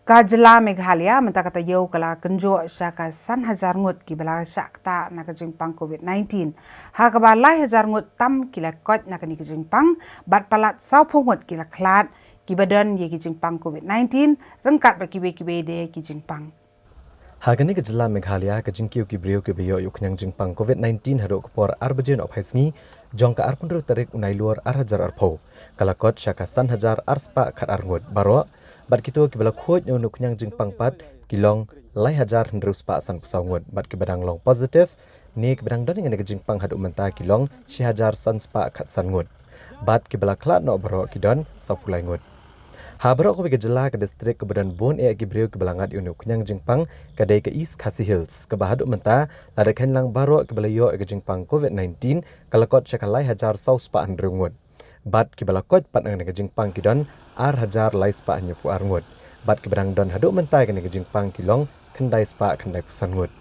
Jylla Meghalaya menta kata yau kala Kynjoh syaka 1,000 ngut kibala syakta na kejingpang COVID-19. Ha kabalai 1,000 ngut tam kila kot na kani kejingpang bat palat 20 ngut kila klat kibadan ye kejingpang COVID-19 rengkat ba kibe de kejingpang. Hagani ke Jylla Meghalaya ke jingkiu ki brio ke beyo yuk nyang jingpang COVID-19 hado kepor arbajin op haisngi jong ka arpundru tarik unai luar arhajar arpo kalakot syaka 1,000 arspa khat arngut baro bat kito ki bala khoj nuk nyang jingpang pat kilong lai hajar hendrus pa san pusawngut bat ki badang long positive ni ki badang don ngene ke jingpang hado menta kilong 1,000 san spa khat sangut bat ki bala klat no baro ki don sapulai ngut. Habro ko ke Jylla ke distrik ke badan bon ki brio ke balangat unuk nyang jingpang ke dai ke East Khasi Hills ke bahadu menta lada lang baro ke balayo ke jingpang COVID-19 kalakot syakalai hajar saus pa andrungut bat ke balakot pat nang ke jingpang kidon hajar lai spa nyepu arngut bat ke badang don hadu menta ke jingpang kilong kendai spa kendai pusan ngut.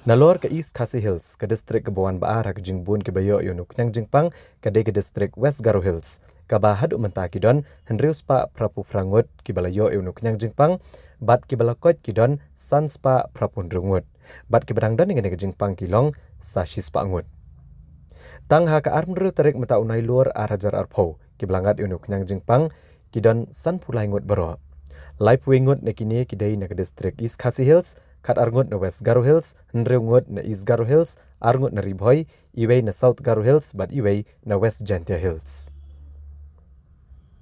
Nalor ke East Khasi Hills ke distrik ke Bawan Baar ke jingbun ke bayo unuk nyang jingpang ke dai ke distrik West Garo Hills kabahad umenta kidon hendrius pa prapu prangut kibalayo unuk nyang jingpang bat kibalakot kidon sanspa prapundrungut bat kibadang don ngene jingpang kilong sasis pa ngut tang ha ka armru tarik meta unai luar arhajar arpo kibalangat unuk nyang jingpang kidon san pulai ngut baro live wingut nekini kidai na distrik East Khasi Hills kat arngut na West Garo Hills hendriungut na East Garo Hills arngut na Ribhoi iwei na South Garo Hills bat iwei na West Jantia Hills.